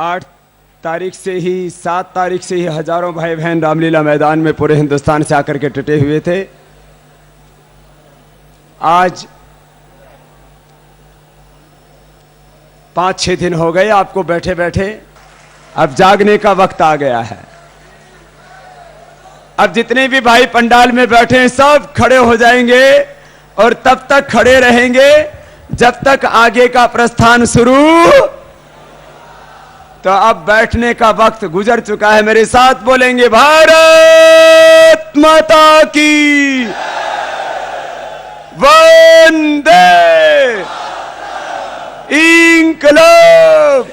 8 तारीख से ही 7 तारीख से ही हजारों भाई बहन रामलीला मैदान में पूरे हिंदुस्तान से आकर के टटे हुए थे। आज 5-6 दिन हो गए आपको बैठे बैठे, अब जागने का वक्त आ गया है। अब जितने भी भाई पंडाल में बैठे हैं सब खड़े हो जाएंगे और तब तक खड़े रहेंगे जब तक आगे का प्रस्थान शुरू। तो अब बैठने का वक्त गुजर चुका है। मेरे साथ बोलेंगे भारत माता की वंदे इंकलाब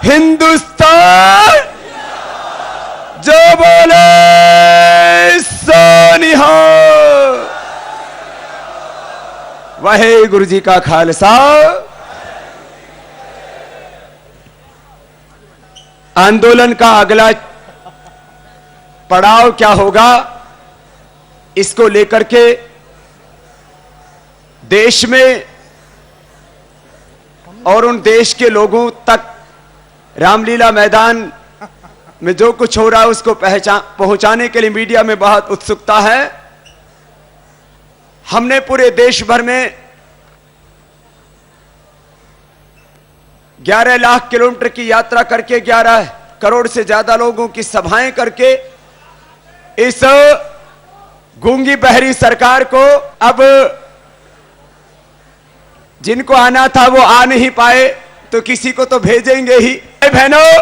हिंदुस्तान जो बोले सो निहाल। वाहे गुरु जी का खालसा। आंदोलन का अगला पड़ाव क्या होगा, इसको लेकर के देश में और उन देश के लोगों तक रामलीला मैदान में जो कुछ हो रहा है उसको पहुंचाने के लिए मीडिया में बहुत उत्सुकता है। हमने पूरे देश भर में 11 लाख किलोमीटर की यात्रा करके 11 करोड़ से ज्यादा लोगों की सभाएं करके इस गूंगी बहरी सरकार को, अब जिनको आना था वो आ नहीं पाए तो किसी को तो भेजेंगे ही। बहनों,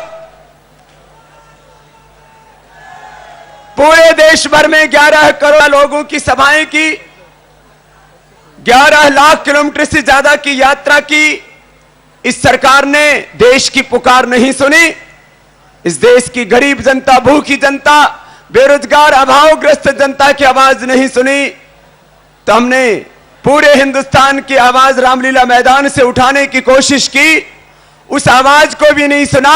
पूरे देश भर में 11 करोड़ लोगों की सभाएं की, 11 लाख किलोमीटर से ज्यादा की यात्रा की। इस सरकार ने देश की पुकार नहीं सुनी। इस देश की गरीब जनता, भूखी जनता, बेरोजगार, अभावग्रस्त जनता की आवाज नहीं सुनी। तो हमने पूरे हिंदुस्तान की आवाज रामलीला मैदान से उठाने की कोशिश की, उस आवाज को भी नहीं सुना।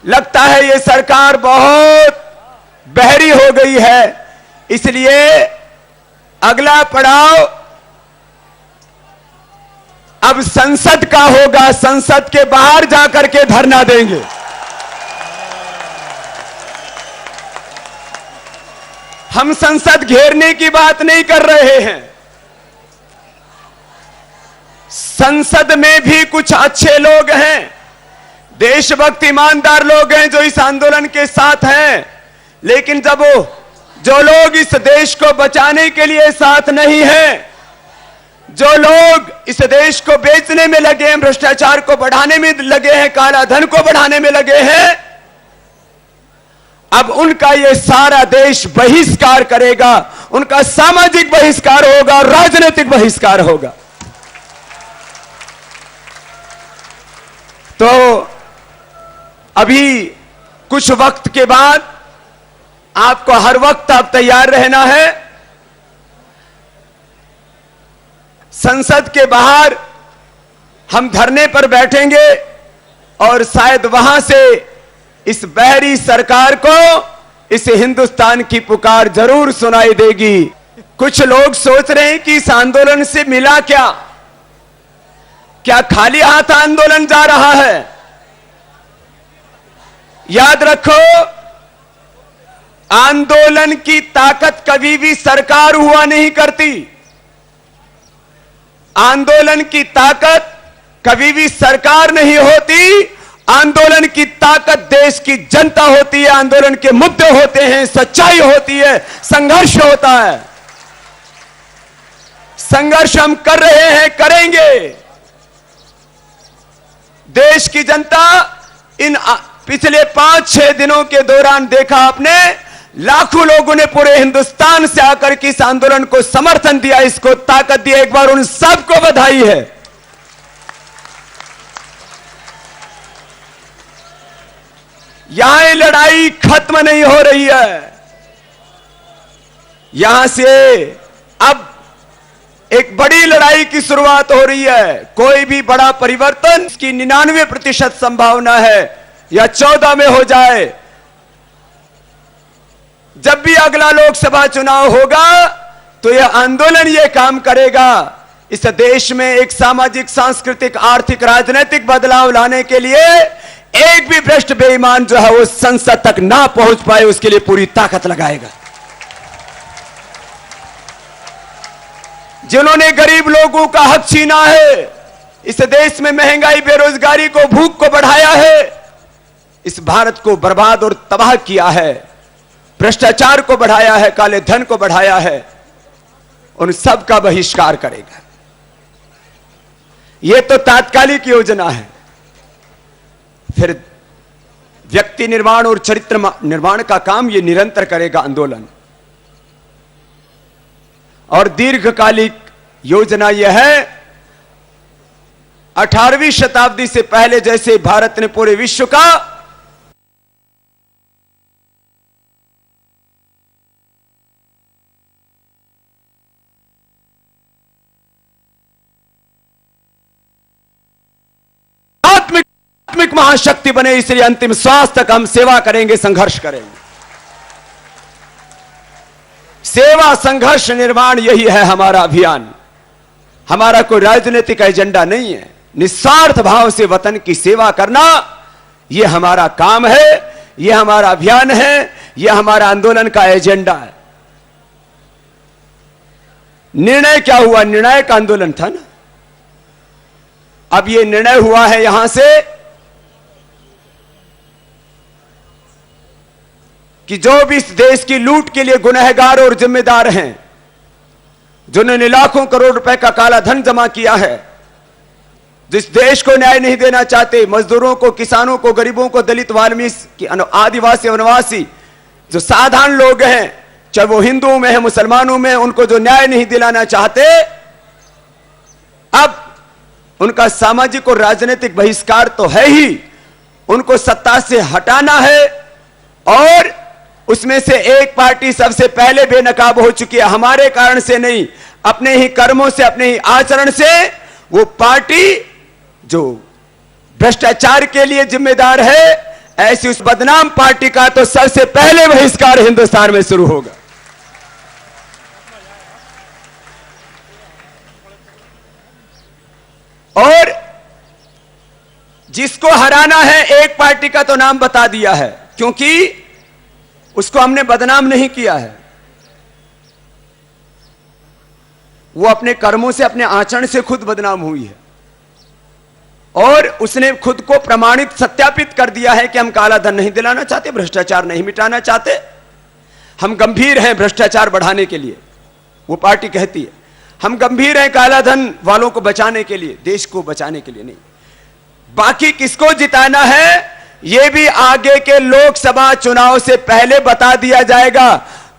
लगता है ये सरकार बहुत बहरी हो गई है। इसलिए अगला पड़ाव अब संसद का होगा। संसद के बाहर जाकर के धरना देंगे। हम संसद घेरने की बात नहीं कर रहे हैं। संसद में भी कुछ अच्छे लोग हैं, देशभक्त ईमानदार लोग हैं जो इस आंदोलन के साथ हैं। लेकिन जब वो जो लोग इस देश को बचाने के लिए साथ नहीं हैं, जो लोग इस देश को बेचने में लगे हैं, भ्रष्टाचार को बढ़ाने में लगे हैं, काला धन को बढ़ाने में लगे हैं, अब उनका ये सारा देश बहिष्कार करेगा। उनका सामाजिक बहिष्कार होगा, राजनीतिक बहिष्कार होगा। तो अभी कुछ वक्त के बाद आपको हर वक्त आप तैयार रहना है। संसद के बाहर हम धरने पर बैठेंगे और शायद वहां से इस बहरी सरकार को इस हिंदुस्तान की पुकार जरूर सुनाई देगी। कुछ लोग सोच रहे हैं कि इस आंदोलन से मिला क्या? क्या खाली हाथ आंदोलन जा रहा है? याद रखो, आंदोलन की ताकत कभी भी सरकार हुआ नहीं करती। आंदोलन की ताकत कभी भी सरकार नहीं होती। आंदोलन की ताकत देश की जनता होती है। आंदोलन के मुद्दे होते हैं, सच्चाई होती है, संघर्ष होता है। संघर्ष हम कर रहे हैं, करेंगे। देश की जनता इन पिछले 5-6 दिनों के दौरान देखा आपने, लाखों लोगों ने पूरे हिंदुस्तान से आकर के इस आंदोलन को समर्थन दिया, इसको ताकत दी। एक बार उन सबको बधाई है। यहां ये लड़ाई खत्म नहीं हो रही है। यहां से अब एक बड़ी लड़ाई की शुरुआत हो रही है। कोई भी बड़ा परिवर्तन की 99% संभावना है या 14 में हो जाए। जब भी अगला लोकसभा चुनाव होगा तो यह आंदोलन यह काम करेगा इस देश में एक सामाजिक, सांस्कृतिक, आर्थिक, राजनीतिक बदलाव लाने के लिए एक भी भ्रष्ट बेईमान जो है वो संसद तक ना पहुंच पाए, उसके लिए पूरी ताकत लगाएगा। जिन्होंने गरीब लोगों का हक छीना है, इस देश में महंगाई, बेरोजगारी को, भूख को बढ़ाया है, इस भारत को बर्बाद और तबाह किया है, भ्रष्टाचार को बढ़ाया है, काले धन को बढ़ाया है, उन सब का बहिष्कार करेगा। यह तो तात्कालिक योजना है। फिर व्यक्ति निर्माण और चरित्र निर्माण का काम यह निरंतर करेगा आंदोलन। और दीर्घकालिक योजना यह है, 18वीं शताब्दी से पहले जैसे भारत ने पूरे विश्व का आत्मिक महाशक्ति बने, इसलिए अंतिम श्वास तक हम सेवा करेंगे, संघर्ष करेंगे। सेवा, संघर्ष, निर्माण, यही है हमारा अभियान। हमारा कोई राजनीतिक एजेंडा नहीं है। निस्वार्थ भाव से वतन की सेवा करना यह हमारा काम है, यह हमारा अभियान है, यह हमारा आंदोलन का एजेंडा है। निर्णय क्या हुआ? निर्णायक आंदोलन था ना। अब यह निर्णय हुआ है यहां से कि जो भी इस देश की लूट के लिए गुनहगार और जिम्मेदार हैं, जिन्होंने लाखों करोड़ रुपए का काला धन जमा किया है, जिस देश को न्याय नहीं देना चाहते, मजदूरों को, किसानों को, गरीबों को, दलित, वाल्मीकि, आदिवासी, वनवासी, जो साधारण लोग हैं, चाहे वो हिंदुओं में है, मुसलमानों में, उनको जो न्याय नहीं दिलाना चाहते, अब उनका सामाजिक और राजनीतिक बहिष्कार तो है ही, उनको सत्ता से हटाना है। और उसमें से एक पार्टी सबसे पहले बेनकाब हो चुकी है, हमारे कारण से नहीं, अपने ही कर्मों से, अपने ही आचरण से। वो पार्टी जो भ्रष्टाचार के लिए जिम्मेदार है, ऐसी उस बदनाम पार्टी का तो सबसे पहले बहिष्कार हिंदुस्तान में शुरू होगा। और जिसको हराना है, एक पार्टी का तो नाम बता दिया है, क्योंकि उसको हमने बदनाम नहीं किया है। वो अपने कर्मों से, अपने आचरण से खुद बदनाम हुई है, और उसने खुद को प्रमाणित, सत्यापित कर दिया है कि हम काला धन नहीं दिलाना चाहते, भ्रष्टाचार नहीं मिटाना चाहते, हम गंभीर हैं भ्रष्टाचार बढ़ाने के लिए। वो पार्टी कहती है हम गंभीर हैं काला धन वालों को बचाने के लिए, देश को बचाने के लिए नहीं। बाकी किसको जिताना है, यह भी आगे के लोकसभा चुनाव से पहले बता दिया जाएगा।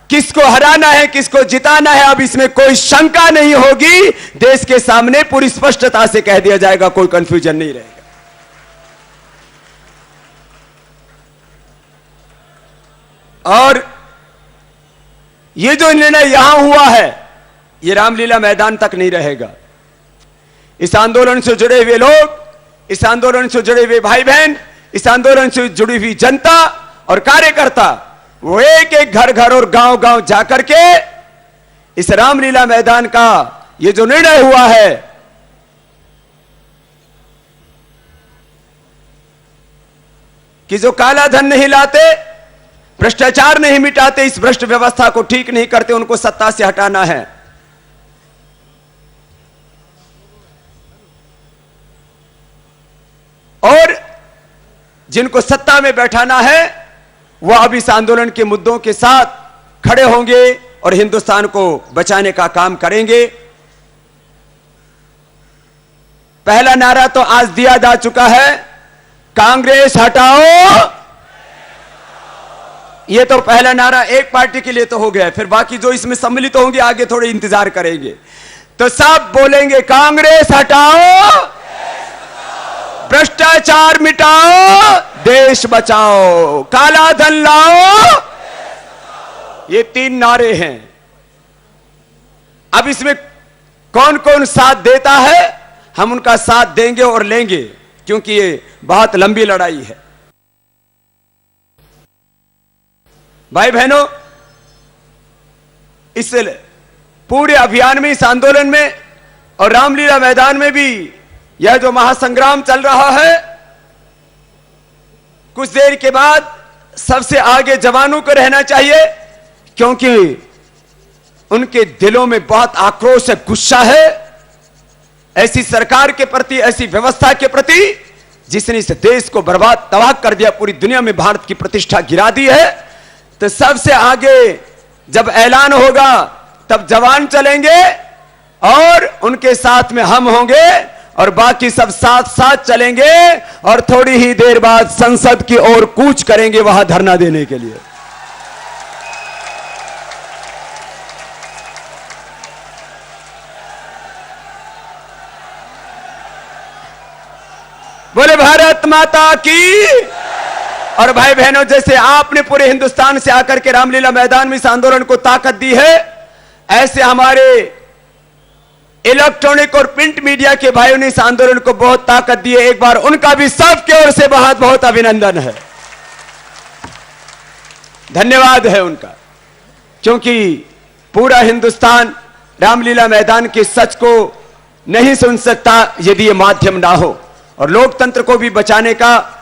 किसको हराना है, किसको जिताना है, अब इसमें कोई शंका नहीं होगी। देश के सामने पूरी स्पष्टता से कह दिया जाएगा, कोई कंफ्यूजन नहीं रहेगा। और यह जो निर्णय यहां हुआ है, यह रामलीला मैदान तक नहीं रहेगा। इस आंदोलन से जुड़े हुए लोग, इस आंदोलन से जुड़े हुए भाई बहन, इस आंदोलन से जुड़ी हुई जनता और कार्यकर्ता, वो एक एक घर घर और गांव गांव जाकर के इस रामलीला मैदान का ये जो निर्णय हुआ है, कि जो काला धन नहीं लाते, भ्रष्टाचार नहीं मिटाते, इस भ्रष्ट व्यवस्था को ठीक नहीं करते, उनको सत्ता से हटाना है। और जिनको सत्ता में बैठाना है, वह अब इस आंदोलन के मुद्दों के साथ खड़े होंगे और हिंदुस्तान को बचाने का काम करेंगे। पहला नारा तो आज दिया जा चुका है, कांग्रेस हटाओ। यह तो पहला नारा एक पार्टी के लिए तो हो गया, फिर बाकी जो इसमें सम्मिलित होंगे आगे थोड़े इंतजार करेंगे। तो सब बोलेंगे कांग्रेस हटाओ, भ्रष्टाचार मिटाओ, देश बचाओ, काला धन लाओ। ये तीन नारे हैं। अब इसमें कौन कौन साथ देता है, हम उनका साथ देंगे और लेंगे, क्योंकि ये बहुत लंबी लड़ाई है। भाई बहनों, इस पूरे अभियान में, इस आंदोलन में और रामलीला मैदान में भी यह जो महासंग्राम चल रहा है, कुछ देर के बाद सबसे आगे जवानों को रहना चाहिए, क्योंकि उनके दिलों में बहुत आक्रोश है, गुस्सा है ऐसी सरकार के प्रति, ऐसी व्यवस्था के प्रति जिसने इस देश को बर्बाद तबाह कर दिया, पूरी दुनिया में भारत की प्रतिष्ठा गिरा दी है। तो सबसे आगे जब ऐलान होगा तब जवान चलेंगे और उनके साथ में हम होंगे और बाकी सब साथ साथ चलेंगे और थोड़ी ही देर बाद संसद की ओर कूच करेंगे वहां धरना देने के लिए। बोले भारत माता की। और भाई बहनों, जैसे आपने पूरे हिंदुस्तान से आकर के रामलीला मैदान में इस आंदोलन को ताकत दी है, ऐसे हमारे इलेक्ट्रॉनिक और प्रिंट मीडिया के भाइयों ने इस आंदोलन को बहुत ताकत दी है। एक बार उनका भी सबके ओर से बहुत बहुत अभिनंदन है, धन्यवाद है उनका, क्योंकि पूरा हिंदुस्तान रामलीला मैदान के सच को नहीं सुन सकता यदि ये माध्यम ना हो। और लोकतंत्र को भी बचाने का,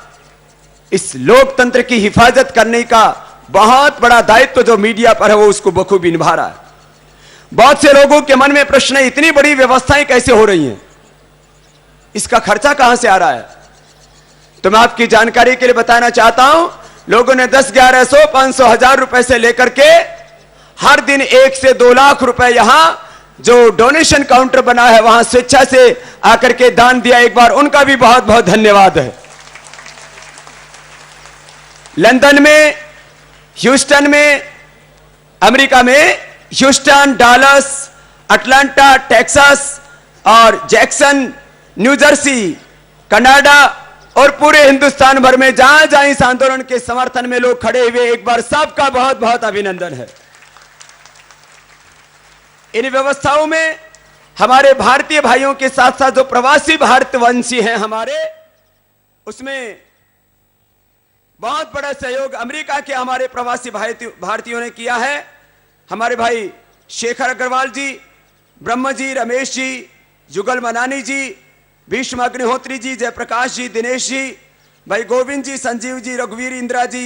इस लोकतंत्र की हिफाजत करने का बहुत बड़ा दायित्व जो मीडिया पर है वो उसको बखूबी निभा रहा है। बहुत से लोगों के मन में प्रश्न है, इतनी बड़ी व्यवस्थाएं कैसे हो रही हैं, इसका खर्चा कहां से आ रहा है? तो मैं आपकी जानकारी के लिए बताना चाहता हूं, लोगों ने 10, 1100, 500, 1000 रुपए से लेकर के हर दिन 1 से 2 लाख रुपए यहां जो डोनेशन काउंटर बना है वहां स्वेच्छा से आकर के दान दिया। एक बार उनका भी बहुत बहुत धन्यवाद है। लंदन में, ह्यूस्टन में, अमेरिका में ह्यूस्टन, डालस, अटलांटा, टेक्सास और जैक्सन, न्यू जर्सी, कनाडा और पूरे हिंदुस्तान भर में जहां जहां इस आंदोलन के समर्थन में लोग खड़े हुए, एक बार सबका बहुत बहुत अभिनंदन है। इन व्यवस्थाओं में हमारे भारतीय भाइयों के साथ साथ जो प्रवासी भारतवंशी हैं हमारे, उसमें बहुत बड़ा सहयोग अमेरिका के हमारे प्रवासी भारतीयों ने किया है। हमारे भाई शेखर अग्रवाल जी, ब्रह्म जी, रमेश जी, जुगल मनानी जी, भीष्म अग्निहोत्री जी, जयप्रकाश जी, दिनेश जी, भाई गोविंद जी, संजीव जी, रघुवीर इंदिरा जी,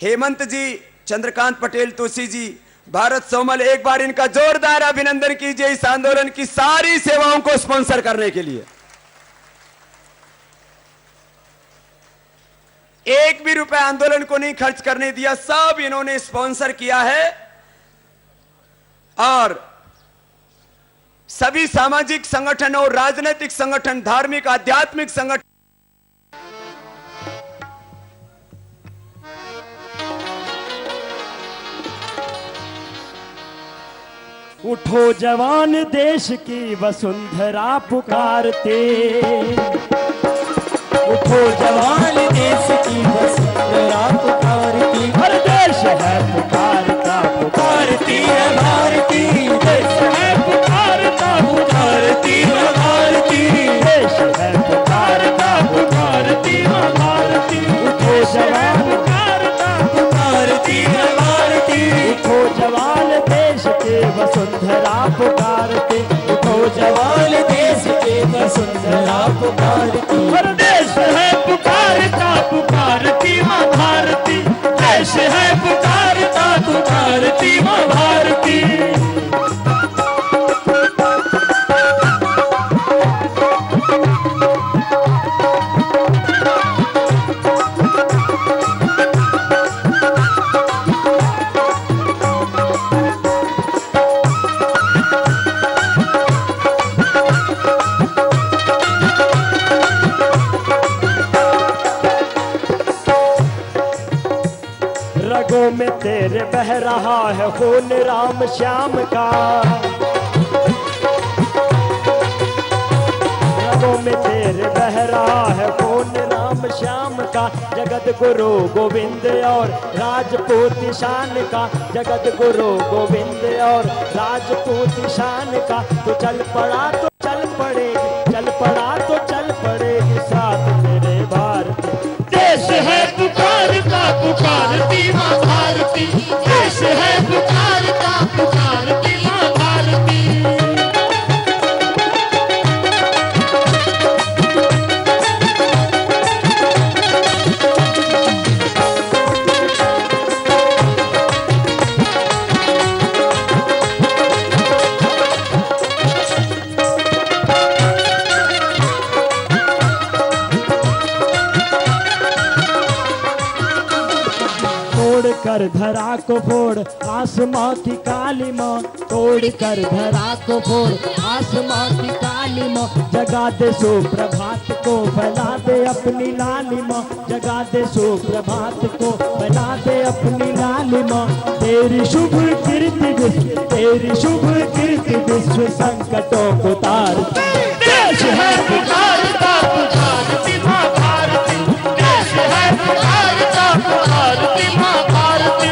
हेमंत जी, चंद्रकांत पटेल, तुलसी जी, भारत सोमल, एक बार इनका जोरदार अभिनंदन कीजिए इस आंदोलन की सारी सेवाओं को स्पॉन्सर करने के लिए। एक भी रुपए आंदोलन को नहीं खर्च करने दिया, सब इन्होंने स्पॉन्सर किया है। और सभी सामाजिक संगठन और राजनीतिक संगठन, धार्मिक आध्यात्मिक संगठन उठो जवान देश की वसुंधरा पुकारते, उठो जवान देश की वसुंधरा पुकारती, हर देश है पुकारता पुकारती है भारती, देश है पुकारता पुकारती है भारती, देश है पुकारता पुकारती है भारती, उठो जवान पुकारता पुकारती है भारती, उठो जवान देश के वसुंधरा पुकारते, उठो जवान देश के वसुंधरा पुकारती, हर देश है पुकारता पुकारती मां भारती, देश है पुकारता पुकारती मां भारती। रगों में तेरे बह रहा है खून राम श्याम का, रगों में तेरे बह रहा है खून राम श्याम का, जगत गुरु गोविंद और राजपूत शान का, जगत गुरु गोविंद और राजपूत शान का, तो चल पड़ा तो चल पड़ेगी, चल पड़ा तो चल पड़ेगी साथ मेरे भारत, देश है पुकारता पुकारती मां भारती, देश है पुकारता पुकारती मां भारती। धरा को फोड़ आसमां की काली माँ, तोड़ कर धरा को फोड़ आसमां की काली माँ, जगा दे सुप्रभात को फैला दे अपनी लालिमा, जगा दे सुप्रभात को फैला दे अपनी लालिमा। तेरी शुभ कीर्ति विश्व, तेरी शुभ कीर्ति विश्व संकटों को तार, देश है पुकारता पुकारती माँ भारती, देश है पुकारता पुकारती माँ भारती।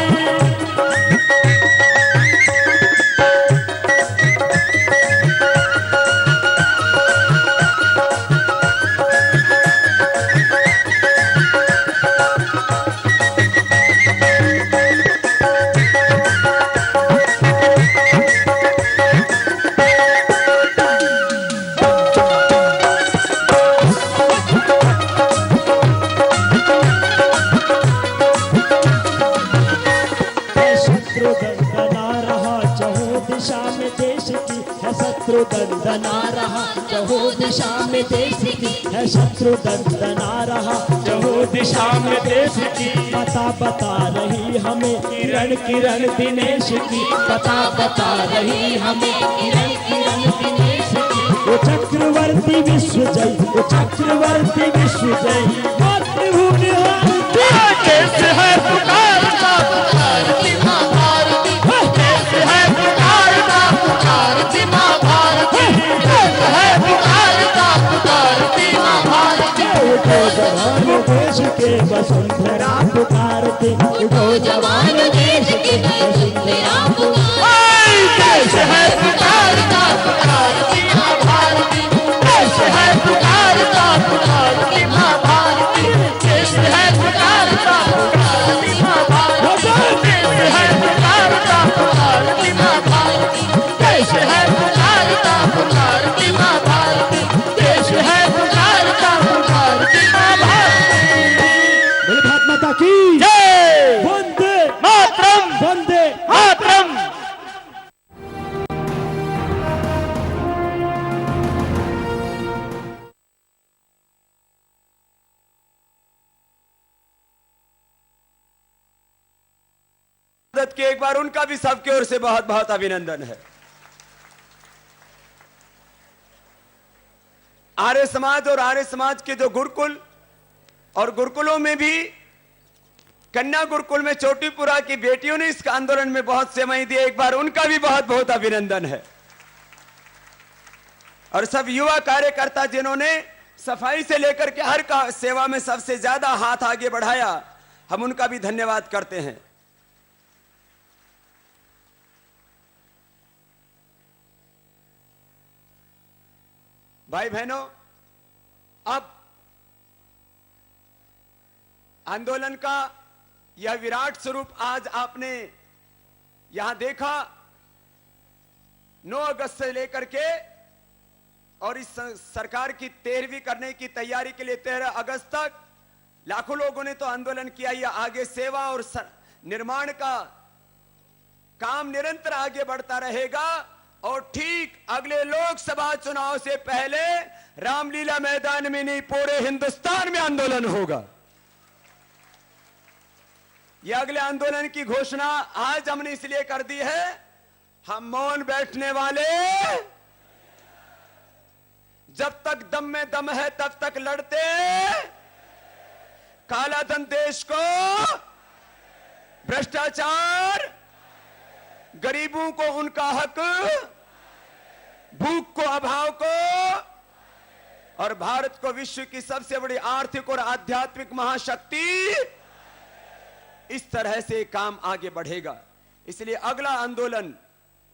दंदना रहा चहो दिशा में देश की है, शत्रु दंदना रहा चहो दिशा में देश की। बता बता रही हमें किरण किरण दिनेश की, बता बता रही हमें किरण किरण दिनेश की। वो चक्रवर्ती विश्व जय, वो चक्रवर्ती विश्व जय, मातृभूमि देश है पुकारता पुकारती माँ भारती, देश है पुकारता पुकारती माँ भारती, देश है पुकारता पुकारती माँ भारती। उठो जवान देश के वसुंधरा पुकारती, उठो जवान देश के वसुंधरा पुकारती, देश है पुकारता पुकारती माँ भारती, देश है पुकारता पुकारती माँ भारती, देश है पुकारता पुकारती माँ भारती, देश है पुकारता पुकारती माँ भारती, देश है पुकारता पुकारती माँ भारती, देश है पुकारता पुकारती माँ भारती। बोले भारत माता की जय, वंदे मातरम, वंदे मातरम। के एक बार उनका भी सबकी ओर से बहुत बहुत अभिनंदन है। आर्य समाज और आर्य समाज के जो गुरुकुल और गुरुकुलों में भी कन्या गुरुकुल में चोटीपुरा की बेटियों ने इस आंदोलन में बहुत सेवाएं दी, एक बार उनका भी बहुत बहुत अभिनंदन है। और सब युवा कार्यकर्ता जिन्होंने सफाई से लेकर के हर का सेवा में सबसे ज्यादा हाथ आगे बढ़ाया, हम उनका भी धन्यवाद करते हैं। भाई बहनों, अब आंदोलन का यह विराट स्वरूप आज आपने यहां देखा। 9 अगस्त से लेकर के और इस सरकार की 13वीं करने की तैयारी के लिए 13 अगस्त तक लाखों लोगों ने तो आंदोलन किया। यह आगे सेवा और निर्माण का काम निरंतर आगे बढ़ता रहेगा और ठीक अगले लोकसभा चुनाव से पहले रामलीला मैदान में नहीं, पूरे हिंदुस्तान में आंदोलन होगा। यह अगले आंदोलन की घोषणा आज हमने इसलिए कर दी है, हम मौन बैठने वाले, जब तक दम में दम है तब तक लड़ते, काला धन देश को, भ्रष्टाचार, गरीबों को उनका हक, भूख को, अभाव को, और भारत को विश्व की सबसे बड़ी आर्थिक और आध्यात्मिक महाशक्ति, इस तरह से काम आगे बढ़ेगा। इसलिए अगला आंदोलन,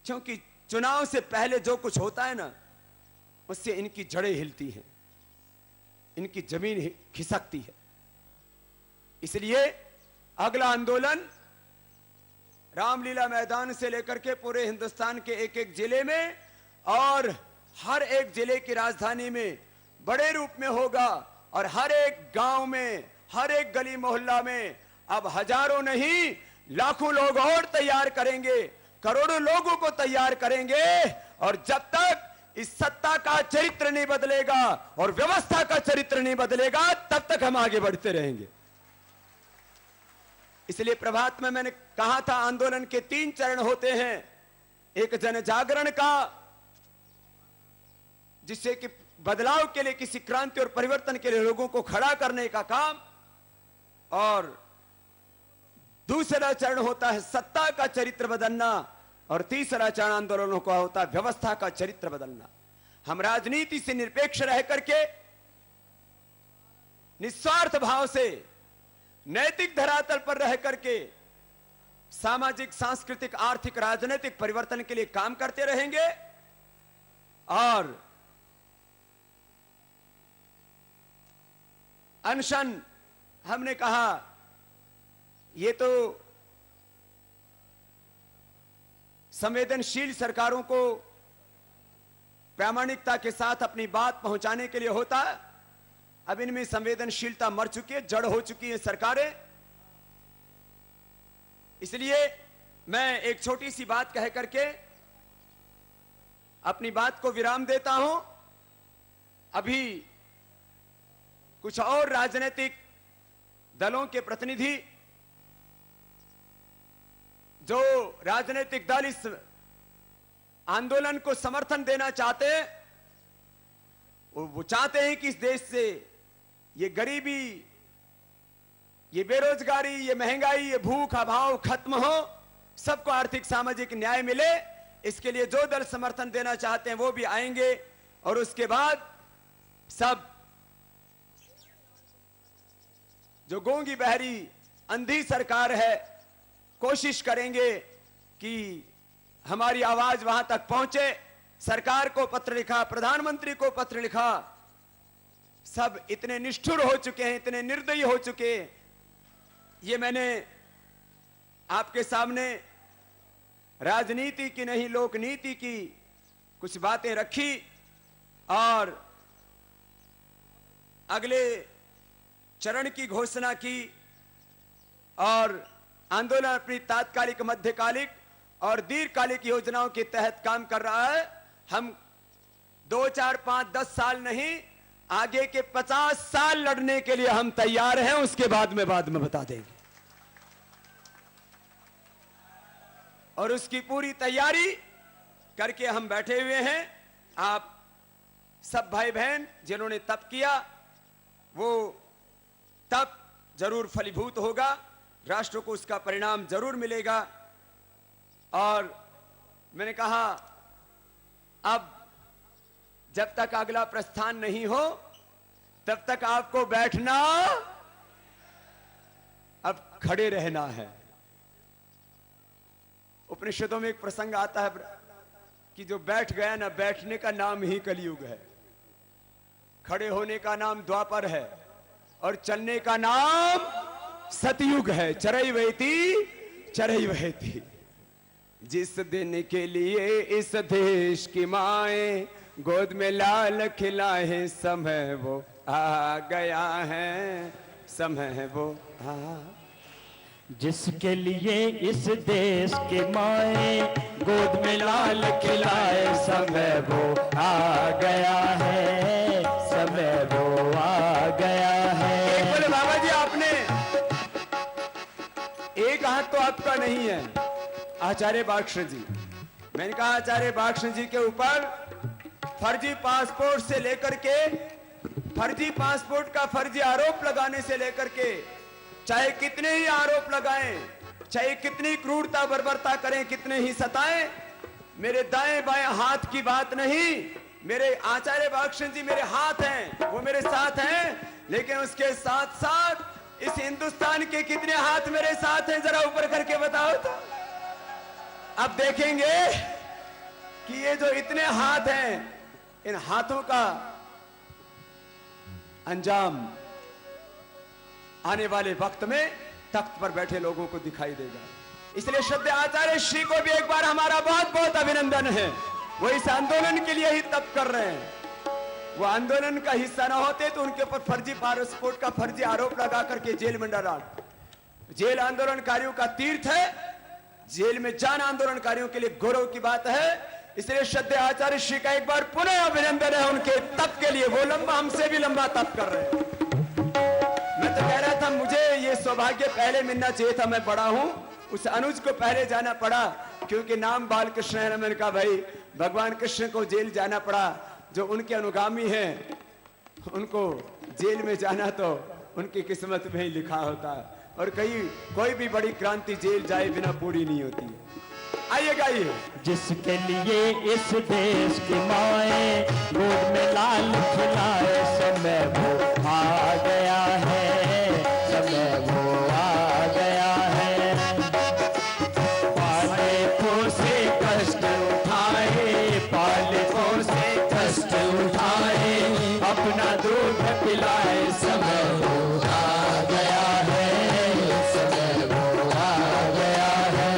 क्योंकि चुनाव से पहले जो कुछ होता है ना, उससे इनकी जड़ें हिलती हैं, इनकी जमीन खिसकती है। इसलिए अगला आंदोलन रामलीला मैदान से लेकर के पूरे हिंदुस्तान के एक एक जिले में और हर एक जिले की राजधानी में बड़े रूप में होगा। और हर एक गांव में, हर एक गली मोहल्ला में अब हजारों नहीं लाखों लोग और तैयार करेंगे, करोड़ों लोगों को तैयार करेंगे। और जब तक इस सत्ता का चरित्र नहीं बदलेगा और व्यवस्था का चरित्र नहीं बदलेगा, तब तक हम आगे बढ़ते रहेंगे। इसलिए प्रभात में मैंने कहा था आंदोलन के 3 चरण होते हैं। एक जन जागरण का, जिससे कि बदलाव के लिए, किसी क्रांति और परिवर्तन के लिए लोगों को खड़ा करने का काम, और दूसरा चरण होता है सत्ता का चरित्र बदलना, और तीसरा चरण आंदोलनों का होता है व्यवस्था का चरित्र बदलना। हम राजनीति से निरपेक्ष रह करके, निस्वार्थ भाव से, नैतिक धरातल पर रह करके सामाजिक, सांस्कृतिक, आर्थिक, राजनीतिक परिवर्तन के लिए काम करते रहेंगे। और अनशन, हमने कहा ये तो संवेदनशील सरकारों को प्रामाणिकता के साथ अपनी बात पहुंचाने के लिए होता है। अब इनमें संवेदनशीलता मर चुकी है, जड़ हो चुकी है सरकारें। इसलिए मैं एक छोटी सी बात कह करके अपनी बात को विराम देता हूं। अभी कुछ और राजनीतिक दलों के प्रतिनिधि, जो राजनीतिक दल इस आंदोलन को समर्थन देना चाहते हैं, वो चाहते हैं कि इस देश से ये गरीबी, ये बेरोजगारी, ये महंगाई, ये भूख अभाव खत्म हो, सबको आर्थिक सामाजिक न्याय मिले। इसके लिए जो दल समर्थन देना चाहते हैं वो भी आएंगे, और उसके बाद सब जो गूंगी बहरी अंधी सरकार है, कोशिश करेंगे कि हमारी आवाज वहां तक पहुंचे। सरकार को पत्र लिखा, प्रधानमंत्री को पत्र लिखा, सब इतने निष्ठुर हो चुके हैं, इतने निर्दयी हो चुके हैं। ये मैंने आपके सामने राजनीति की नहीं, लोकनीति की कुछ बातें रखी, और अगले चरण की घोषणा की। और आंदोलन अपनी तात्कालिक, मध्यकालिक और दीर्घकालिक योजनाओं के तहत काम कर रहा है। हम 2, 4, 5, 10 साल नहीं, आगे के 50 साल लड़ने के लिए हम तैयार हैं। उसके बाद में बता देंगे। और उसकी पूरी तैयारी करके हम बैठे हुए हैं। आप सब भाई बहन जिन्होंने तप किया, वो तप जरूर फलीभूत होगा, राष्ट्र को उसका परिणाम जरूर मिलेगा। और मैंने कहा, अब जब तक अगला प्रस्थान नहीं हो तब तक आपको बैठना, अब खड़े रहना है। उपनिषदों में एक प्रसंग आता है कि जो बैठ गया ना, बैठने का नाम ही कलयुग है, खड़े होने का नाम द्वापर है, और चलने का नाम सतयुग है। चरैवेति। जिस दिन के लिए इस देश की माएं गोद में लाल खिलाए, समय वो आ गया है, समय वो आ। जिसके लिए इस देश की माएं गोद में लाल खिलाए, समय वो आ गया है, समय वो आ गया है। बोले बाबा जी, आपने एक हाथ तो आपका नहीं है, आचार्य बागश जी। मैंने कहा आचार्य बागश जी के ऊपर फर्जी पासपोर्ट से लेकर के, फर्जी पासपोर्ट का फर्जी आरोप लगाने से लेकर के, चाहे कितने ही आरोप लगाएं, चाहे कितनी क्रूरता बर्बरता करें, कितने ही सताएं, मेरे दाएं बाएं हाथ की बात नहीं। मेरे आचार्य बागश जी मेरे हाथ हैं, वो मेरे साथ हैं, लेकिन उसके साथ साथ इस हिंदुस्तान के कितने हाथ मेरे साथ हैं, जरा ऊपर करके बताओ तो। अब देखेंगे कि ये जो इतने हाथ हैं, इन हाथों का अंजाम आने वाले वक्त में तख्त पर बैठे लोगों को दिखाई देगा। इसलिए श्रद्धेय आचार्य श्री को भी एक बार हमारा बहुत बहुत अभिनंदन है। वो इस आंदोलन के लिए ही तप कर रहे हैं। वो आंदोलन का हिस्सा ना होते तो उनके ऊपर फर्जी पासपोर्ट का फर्जी आरोप लगा करके जेल में डाल। जेल आंदोलनकारियों का तीर्थ है, जेल में जाना आंदोलनकारियों के लिए गौरव की बात है। इसलिए श्रद्धेय आचार्य श्री का एक बार पुनः अभिनंदन है उनके तप के लिए। वो लंबा, हमसे भी लंबा तप कर रहे हैं। मैं तो कह रहा था मुझे ये सौभाग्य पहले मिलना चाहिए था, मैं बड़ा हूं, उस अनुज को पहले जाना पड़ा क्योंकि नाम बालकृष्ण है। मैंने कहा भाई भगवान कृष्ण को जेल जाना पड़ा, जो उनके अनुगामी हैं उनको जेल में जाना तो उनकी किस्मत में ही लिखा होता है, और कोई भी बड़ी क्रांति जेल जाए बिना पूरी नहीं होती। आइए गाइए। जिसके लिए इस देश की माए गोद में लाल खिलाए, समय वो आ गया है, समय वो आ गया है। पालकों से कष्ट उठाए, पालकों से कष्ट उठाए, अपना दूध पिलाए, समय वो आ गया है, समय वो आ गया है।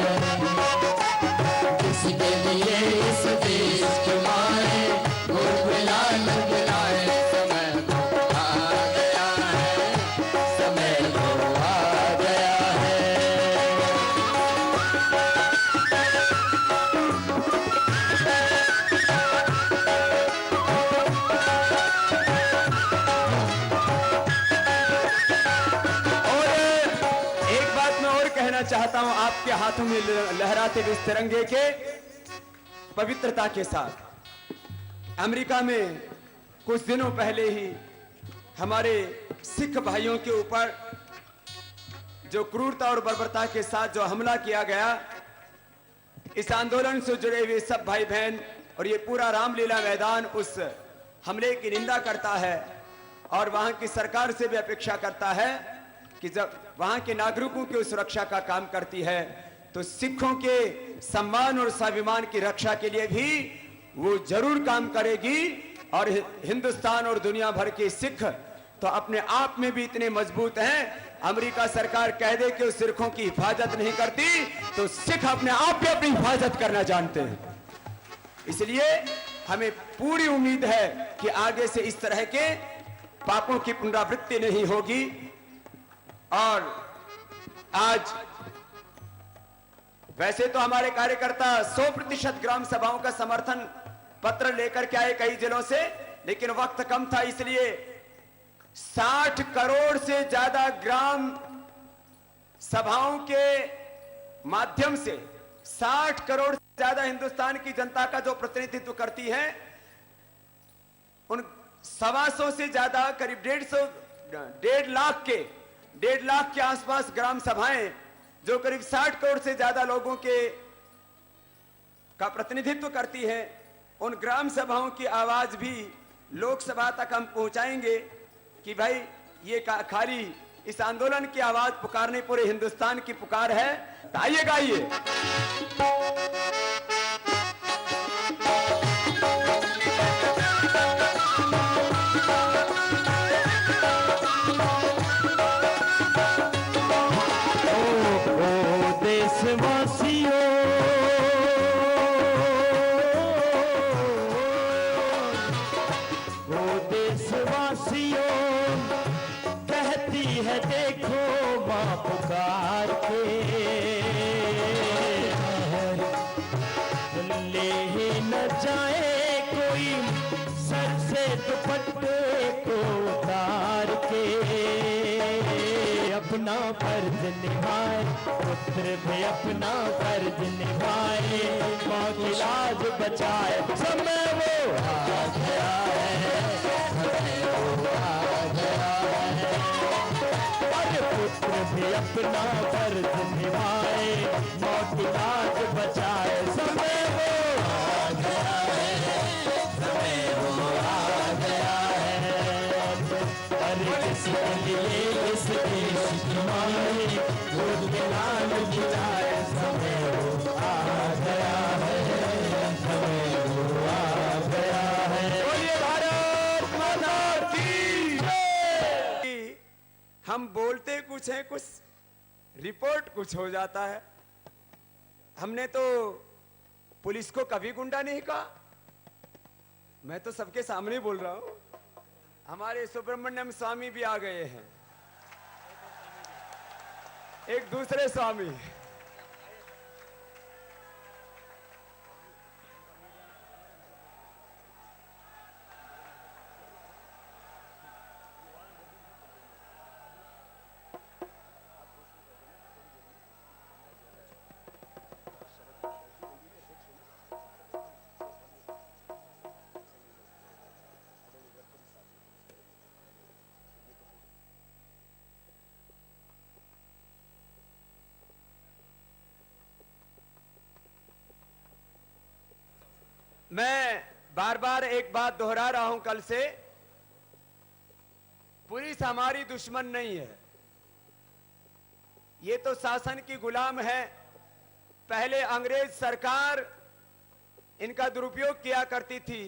इसके लिए इस देश के माए गोद में लाल खिलाए, समय वो आ गया है, समय वो आ गया है। कहना चाहता हूं आपके हाथों में लहराते हुए इस तिरंगे के पवित्रता के साथ, अमेरिका में कुछ दिनों पहले ही हमारे सिख भाइयों के ऊपर जो क्रूरता और बर्बरता के साथ जो हमला किया गया, इस आंदोलन से जुड़े हुए सब भाई बहन और ये पूरा रामलीला मैदान उस हमले की निंदा करता है और वहां की सरकार से भी अपेक्षा करता है कि जब वहां के नागरिकों की सुरक्षा का काम करती है तो सिखों के सम्मान और स्वाभिमान की रक्षा के लिए भी वो जरूर काम करेगी। और हिंदुस्तान और दुनिया भर के सिख तो अपने आप में भी इतने मजबूत हैं, अमेरिका सरकार कह दे कि उस सिखों की हिफाजत नहीं करती तो सिख अपने आप में अपनी हिफाजत करना जानते हैं। इसलिए हमें पूरी उम्मीद है कि आगे से इस तरह के पापों की पुनरावृत्ति नहीं होगी। और आज वैसे तो हमारे कार्यकर्ता 100% ग्राम सभाओं का समर्थन पत्र लेकर के आए कई जिलों से, लेकिन वक्त कम था इसलिए 60 करोड़ से ज्यादा ग्राम सभाओं के माध्यम से 60 करोड़ से ज्यादा हिंदुस्तान की जनता का जो प्रतिनिधित्व करती है, उन 125 से ज्यादा करीब 1.5 लाख के आसपास ग्राम सभाएं जो करीब 60 करोड़ से ज्यादा लोगों का प्रतिनिधित्व करती हैं, उन ग्राम सभाओं की आवाज भी लोकसभा तक हम पहुंचाएंगे कि भाई ये खाली इस आंदोलन की आवाज पुकारने पूरे हिंदुस्तान की पुकार है। तो आइए गाइए। देशवासियों, वो देशवासियों, कहती है देखो मां पुकार के, ले ही न जाए कोई सर से दुपट्टे को उतार के, अपना फर्ज निभाए, पुत्र भी अपना फर्ज निभाए, माँ की लाज बचाए, समय वो आ गया है, समय वो आ गया है। और पुत्र भी अपना फर्ज निभाए, माँ की लाज बचाए, समय वो आ गया है, समय वो आ गया है। और किसके लिए इस देश की माए गोद में लाल खिलाए, समय वो आ गया है, समय वो आ गया है। बोलिए भारत माता की। हम बोलते कुछ है, कुछ रिपोर्ट कुछ हो जाता है। हमने तो पुलिस को कभी गुंडा नहीं कहा, मैं तो सबके सामने बोल रहा हूं। हमारे सुब्रमण्यम स्वामी भी आ गए हैं, एक दूसरे स्वामी। मैं बार बार एक बात दोहरा रहा हूं कल से, पुलिस हमारी दुश्मन नहीं है, ये तो शासन की गुलाम है। पहले अंग्रेज सरकार इनका दुरुपयोग किया करती थी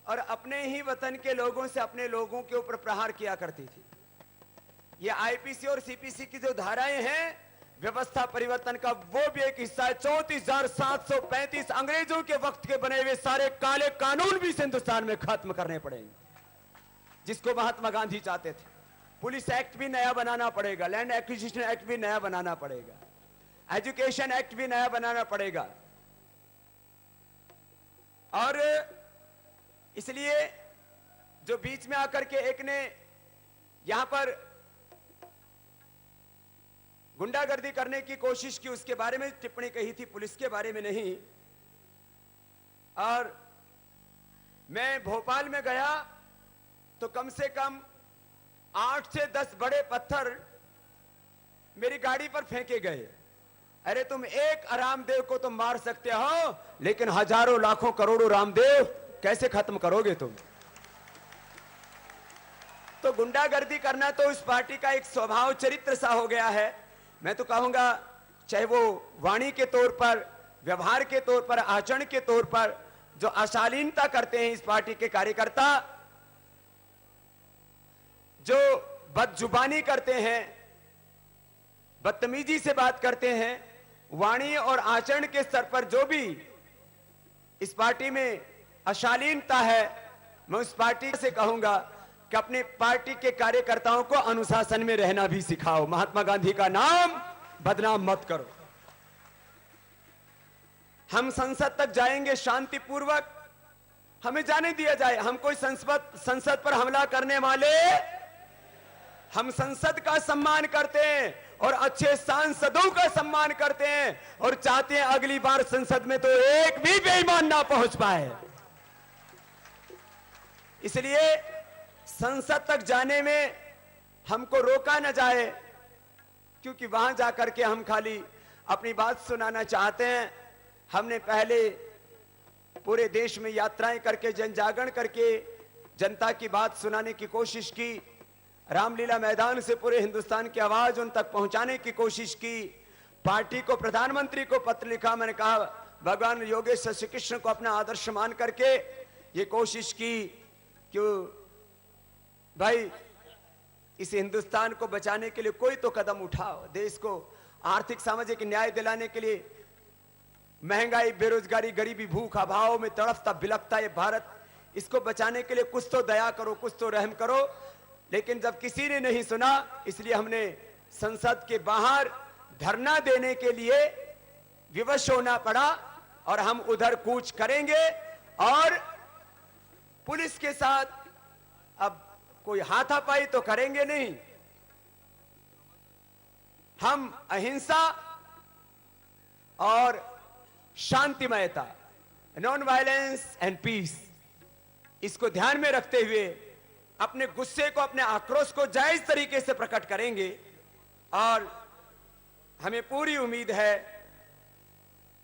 और अपने ही वतन के लोगों से अपने लोगों के ऊपर प्रहार किया करती थी। ये आईपीसी और सीपीसी की जो धाराएं हैं, व्यवस्था परिवर्तन का वो भी एक हिस्सा है। 34,735 अंग्रेजों के वक्त के बने हुए सारे काले कानून भी इस हिंदुस्तान में खत्म करने पड़ेंगे, जिसको महात्मा गांधी चाहते थे। पुलिस एक्ट भी नया बनाना पड़ेगा, लैंड एक्विजिशन एक्ट भी नया बनाना पड़ेगा, एजुकेशन एक्ट भी नया बनाना पड़ेगा। और इसलिए जो बीच में आकर के एक ने यहां पर गुंडागर्दी करने की कोशिश की, उसके बारे में टिप्पणी कही थी, पुलिस के बारे में नहीं। और मैं भोपाल में गया तो कम से कम 8 से 10 बड़े पत्थर मेरी गाड़ी पर फेंके गए। अरे तुम एक रामदेव को तुम मार सकते हो, लेकिन हजारों लाखों करोड़ों रामदेव कैसे खत्म करोगे तुम? तो गुंडागर्दी करना तो उस पार्टी का एक स्वभाव चरित्र सा हो गया है। मैं तो कहूंगा, चाहे वो वाणी के तौर पर, व्यवहार के तौर पर, आचरण के तौर पर जो अशालीनता करते हैं इस पार्टी के कार्यकर्ता, जो बदजुबानी करते हैं, बदतमीजी से बात करते हैं, वाणी और आचरण के स्तर पर जो भी इस पार्टी में अशालीनता है, मैं उस पार्टी से कहूंगा कि अपने पार्टी के कार्यकर्ताओं को अनुशासन में रहना भी सिखाओ। महात्मा गांधी का नाम बदनाम मत करो। हम संसद तक जाएंगे शांतिपूर्वक, हमें जाने दिया जाए। हम कोई संसद पर हमला करने वाले, हम संसद का सम्मान करते हैं और अच्छे सांसदों का सम्मान करते हैं और चाहते हैं अगली बार संसद में तो एक भी बेईमान ना पहुंच पाए। इसलिए संसद तक जाने में हमको रोका न जाए, क्योंकि वहां जाकर के हम खाली अपनी बात सुनाना चाहते हैं। हमने पहले पूरे देश में यात्राएं करके, जन जागरण करके जनता की बात सुनाने की कोशिश की। रामलीला मैदान से पूरे हिंदुस्तान की आवाज उन तक पहुंचाने की कोशिश की। पार्टी को, प्रधानमंत्री को पत्र लिखा। मैंने कहा भगवान योगेश श्री कृष्ण को अपना आदर्श मान करके ये कोशिश की कि भाई इस हिंदुस्तान को बचाने के लिए कोई तो कदम उठाओ। देश को आर्थिक सामाजिक न्याय दिलाने के लिए, महंगाई, बेरोजगारी, गरीबी, भूख, अभाव में तड़पता बिलखता ये भारत, इसको बचाने के लिए कुछ तो दया करो, कुछ तो रहम करो। लेकिन जब किसी ने नहीं सुना, इसलिए हमने संसद के बाहर धरना देने के लिए विवश होना पड़ा और हम उधर कूच करेंगे। और पुलिस के साथ अब कोई हाथापाई तो करेंगे नहीं। हम अहिंसा और शांतिमयता, नॉन वायलेंस एंड पीस, इसको ध्यान में रखते हुए अपने गुस्से को, अपने आक्रोश को जायज तरीके से प्रकट करेंगे। और हमें पूरी उम्मीद है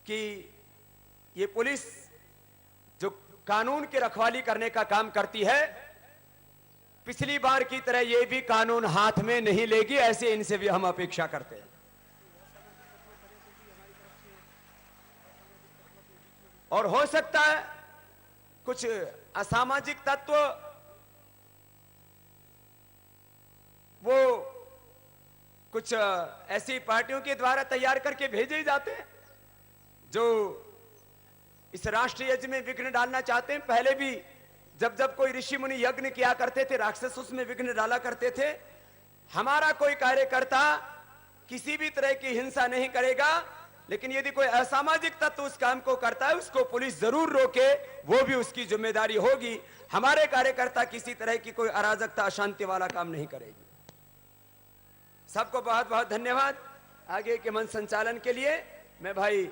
कि ये पुलिस जो कानून की रखवाली करने का काम करती है, पिछली बार की तरह ये भी कानून हाथ में नहीं लेगी, ऐसे इनसे भी हम अपेक्षा करते हैं। और हो सकता है कुछ असामाजिक तत्व वो कुछ ऐसी पार्टियों के द्वारा तैयार करके भेजे जाते हैं जो इस राष्ट्रीय यज्ञ में विघ्न डालना चाहते हैं। पहले भी जब जब कोई ऋषि मुनि यज्ञ किया करते थे, राक्षस उसमें विघ्न डाला करते थे। हमारा कोई कार्यकर्ता किसी भी तरह की हिंसा नहीं करेगा, लेकिन यदि कोई असामाजिक तत्व उस काम को करता है, उसको पुलिस जरूर रोके, वो भी उसकी जिम्मेदारी होगी। हमारे कार्यकर्ता किसी तरह की कोई अराजकता, अशांति वाला काम नहीं करेगी। सबको बहुत बहुत धन्यवाद। आगे के मंच संचालन के लिए मैं भाई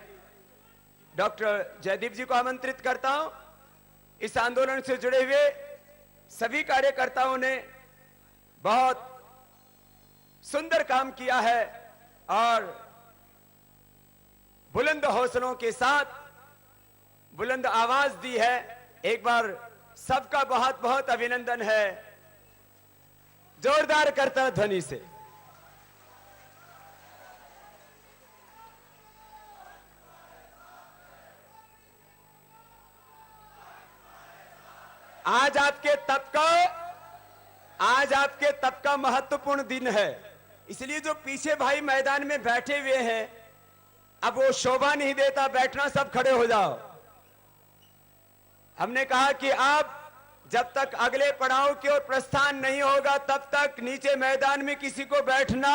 डॉक्टर जयदीप जी को आमंत्रित करता हूं। इस आंदोलन से जुड़े हुए सभी कार्यकर्ताओं ने बहुत सुंदर काम किया है और बुलंद हौसलों के साथ बुलंद आवाज दी है। एक बार सबका बहुत बहुत अभिनंदन है, जोरदार करता ध्वनि से। आज आपके तप का महत्वपूर्ण दिन है, इसलिए जो पीछे भाई मैदान में बैठे हुए हैं, अब वो शोभा नहीं देता बैठना, सब खड़े हो जाओ। हमने कहा कि आप जब तक अगले पड़ाव की ओर प्रस्थान नहीं होगा तब तक नीचे मैदान में किसी को बैठना